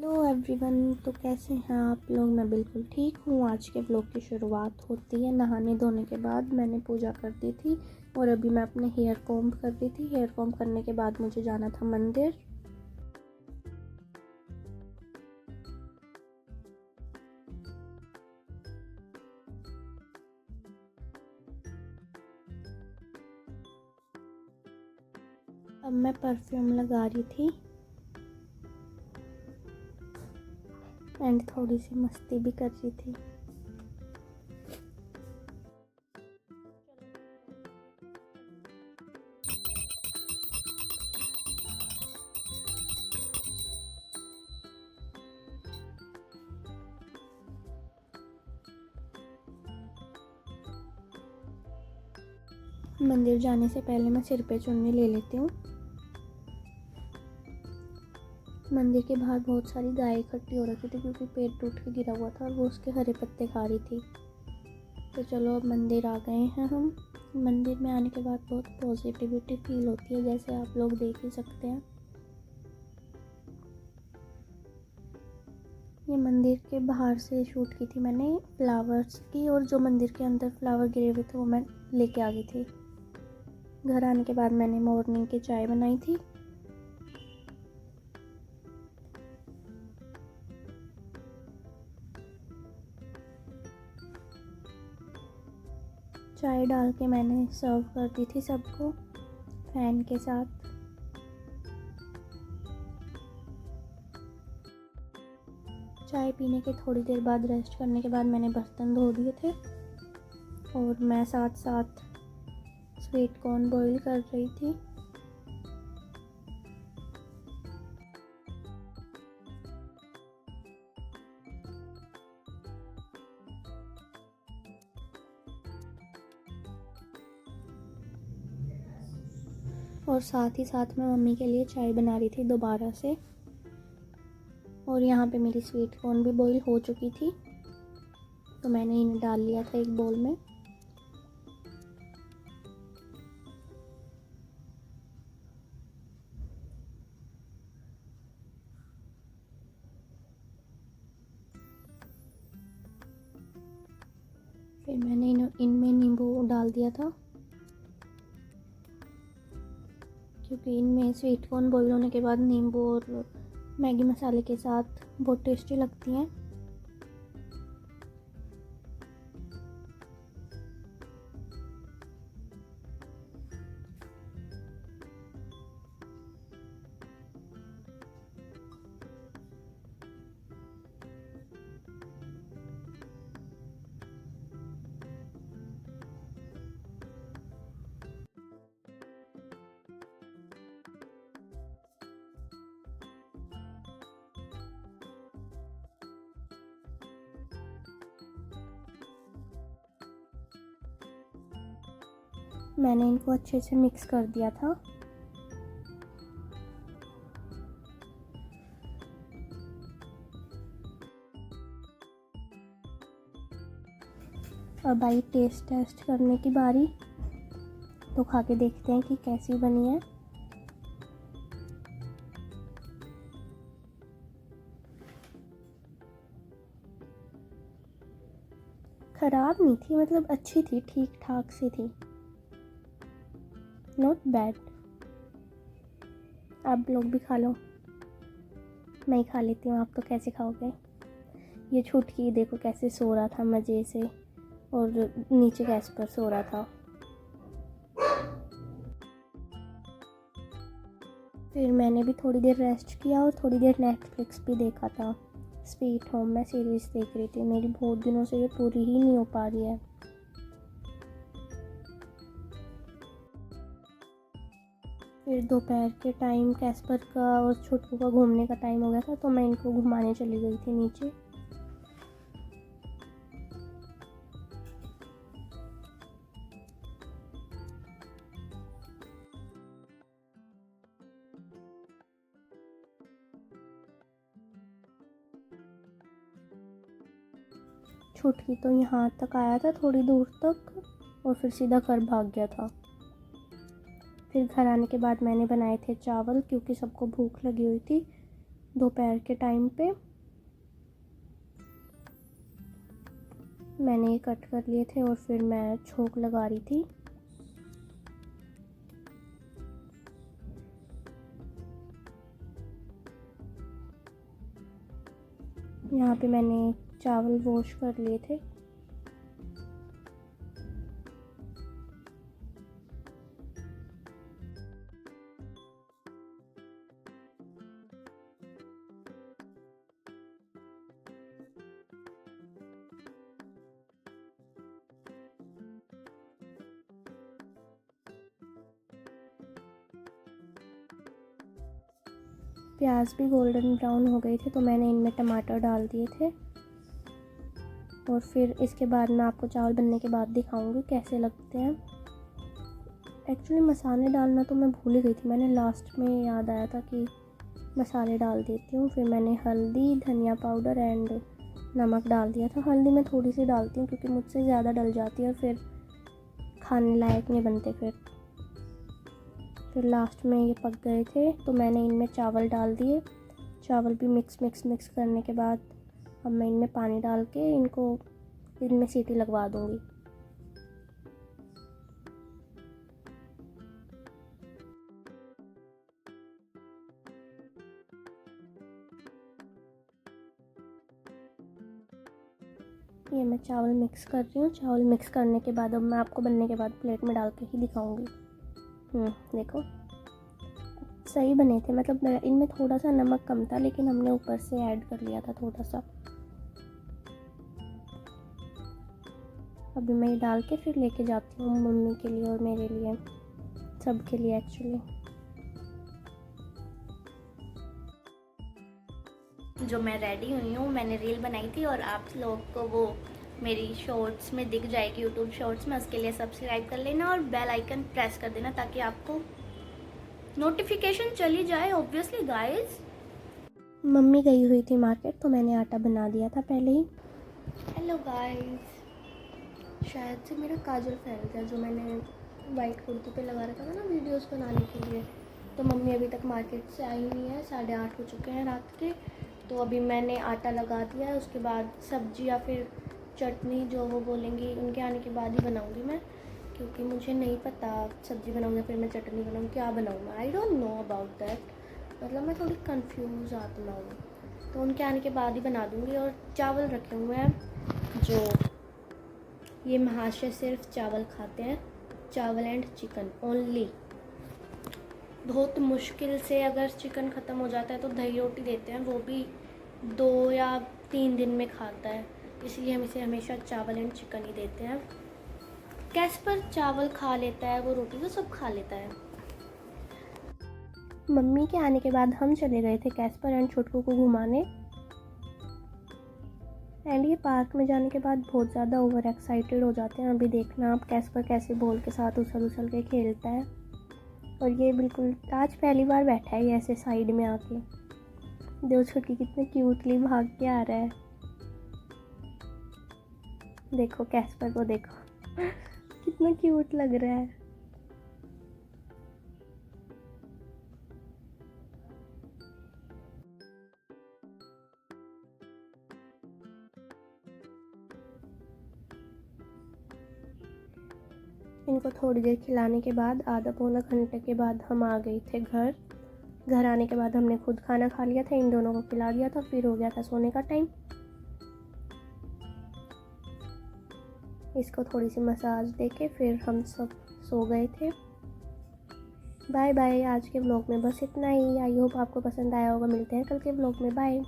Hello everyone. तो कैसे हैं आप लोग? मैं बिल्कुल ठीक हूँ। आज के व्लॉग की शुरुआत होती है नहाने धोने के बाद। मैंने पूजा कर दी थी और अभी मैं अपने हेयर कॉम्ब कर रही थी। हेयर कॉम्ब करने के बाद मुझे जाना था मंदिर। अब मैं परफ्यूम लगा रही थी एंड थोड़ी सी मस्ती भी कर रही थी। मंदिर जाने से पहले मैं सिर पे चुन्नी ले लेती हूँ। मंदिर के बाहर बहुत सारी गाय इकट्ठी हो रखी थी क्योंकि पेड़ टूट के गिरा हुआ था और वो उसके हरे पत्ते खा रही थी। तो चलो अब मंदिर आ गए हैं हम। मंदिर में आने के बाद बहुत पॉजिटिविटी फील होती है, जैसे आप लोग देख ही सकते हैं। ये मंदिर के बाहर से शूट की थी मैंने फ्लावर्स की, और जो मंदिर के अंदर फ्लावर गिरे हुए थे वो मैं लेके आ गई थी। घर आने के बाद मैंने मॉर्निंग की चाय बनाई थी। चाय डाल के मैंने सर्व कर दी थी सबको फैन के साथ। चाय पीने के थोड़ी देर बाद रेस्ट करने के बाद मैंने बर्तन धो दिए थे और मैं साथ साथ स्वीट कॉर्न बॉईल कर रही थी। और साथ ही साथ मैं मम्मी के लिए चाय बना रही थी दोबारा से। और यहाँ पे मेरी स्वीट कॉर्न भी बॉईल हो चुकी थी तो मैंने इन्हें डाल लिया था एक बोल में। फिर मैंने इनमें नींबू डाल दिया था क्योंकि इनमें स्वीट कॉर्न बॉईल होने के बाद नींबू और मैगी मसाले के साथ बहुत टेस्टी लगती हैं। मैंने इनको अच्छे से मिक्स कर दिया था। अब आई टेस्ट टेस्ट करने की बारी, तो खा के देखते हैं कि कैसी बनी है। ख़राब नहीं थी, मतलब अच्छी थी, ठीक ठाक सी थी, नॉट बैड। आप लोग भी खा लो। मैं ही खा लेती हूँ, आप तो कैसे खाओगे? ये छुटकी देखो कैसे सो रहा था मज़े से, और नीचे गैस पर सो रहा था। फिर मैंने भी थोड़ी देर रेस्ट किया और थोड़ी देर नेटफ्लिक्स भी देखा था। स्वीट होम मैं सीरीज़ देख रही थी। मेरी बहुत दिनों से ये पूरी ही नहीं हो पा रही है। फिर दोपहर के टाइम कैस्पर का और छोटू का घूमने का टाइम हो गया था तो मैं इनको घुमाने चली गई थी नीचे। छुटकी तो यहाँ तक आया था, थोड़ी दूर तक, और फिर सीधा घर भाग गया था। फिर घर आने के बाद मैंने बनाए थे चावल क्योंकि सबको भूख लगी हुई थी। दोपहर के टाइम पे मैंने ये कट कर लिए थे और फिर मैं छोंक लगा रही थी। यहाँ पे मैंने चावल वॉश कर लिए थे। प्याज भी गोल्डन ब्राउन हो गए थे तो मैंने इनमें टमाटर डाल दिए थे। और फिर इसके बाद मैं आपको चावल बनने के बाद दिखाऊंगी कैसे लगते हैं। एक्चुअली मसाले डालना तो मैं भूल ही गई थी, मैंने लास्ट में याद आया था कि मसाले डाल देती हूँ। फिर मैंने हल्दी, धनिया पाउडर एंड नमक डाल दिया था। हल्दी मैं थोड़ी सी डालती हूँ क्योंकि मुझसे ज़्यादा डल जाती है और फिर खाने लायक नहीं बनते। फिर लास्ट में ये पक गए थे तो मैंने इनमें चावल डाल दिए। चावल भी मिक्स करने के बाद अब मैं इनमें पानी डाल के इनमें सीटी लगवा दूँगी। ये मैं चावल मिक्स कर रही हूँ। चावल मिक्स करने के बाद अब मैं आपको बनने के बाद प्लेट में डाल के ही दिखाऊंगी। देखो सही बने थे, मतलब इनमें थोड़ा सा नमक कम था लेकिन हमने ऊपर से ऐड कर लिया था थोड़ा सा। अभी मैं ये डाल के फिर लेके जाती हूँ मम्मी के लिए और मेरे लिए, सबके लिए एक्चुअली। जो मैं रेडी हुई हूँ, मैंने रील बनाई थी और आप लोग को वो मेरी शॉर्ट्स में दिख जाएगी, यूट्यूब शॉर्ट्स में। उसके लिए सब्सक्राइब कर लेना और बेल आइकन प्रेस कर देना ताकि आपको नोटिफिकेशन चली जाए ऑब्वियसली गाइस। मम्मी गई हुई थी मार्केट तो मैंने आटा बना दिया था पहले ही। हेलो गाइस, शायद से मेरा काजल फैल गया जो मैंने वाइट कुर्ती पे लगा रखा था ना वीडियोस बनाने के लिए। तो मम्मी अभी तक मार्केट से आई नहीं है, 8:30 हो चुके हैं रात के। तो अभी मैंने आटा लगा दिया है, उसके बाद सब्जी या फिर चटनी जो वो बोलेंगी उनके आने के बाद ही बनाऊंगी मैं, क्योंकि मुझे नहीं पता सब्जी बनाऊँ या फिर मैं चटनी बनाऊँ, क्या बनाऊँ मैं, I don't know about that. मतलब मैं थोड़ी कंफ्यूज आत्मा हूँ, तो उनके आने के बाद ही बना दूँगी। और चावल रखे हुए हैं, जो ये महाशय सिर्फ चावल खाते हैं, चावल एंड चिकन ओनली। बहुत मुश्किल से अगर चिकन ख़त्म हो जाता है तो दही रोटी देते हैं, वो भी 2 या 3 दिन में खाता है, इसलिए हम इसे हमेशा चावल एंड चिकन ही देते हैं। कैस्पर चावल खा लेता है, वो रोटी तो सब खा लेता है। मम्मी के आने के बाद हम चले गए थे कैस्पर एंड छोटकू को घुमाने। एंड ये पार्क में जाने के बाद बहुत ज़्यादा ओवर एक्साइटेड हो जाते हैं। अभी देखना आप कैस्पर कैसे बॉल के साथ उछल उछल के खेलता है। और ये बिल्कुल आज पहली बार बैठा है ये ऐसे साइड में आके। देखो छुटकी कितने क्यूटली भाग के आ रहा है। देखो कैस्पर को देखो कितना क्यूट लग रहा है। इनको थोड़ी देर खिलाने के बाद आधा पौना घंटे के बाद हम आ गए थे घर। घर आने के बाद हमने खुद खाना खा लिया था, इन दोनों को खिला दिया था, फिर हो गया था सोने का टाइम। इसको थोड़ी सी मसाज देके फिर हम सब सो गए थे। Bye bye. आज के व्लॉग में बस इतना ही। आई होप आपको पसंद आया होगा। मिलते हैं कल के व्लॉग में। बाय।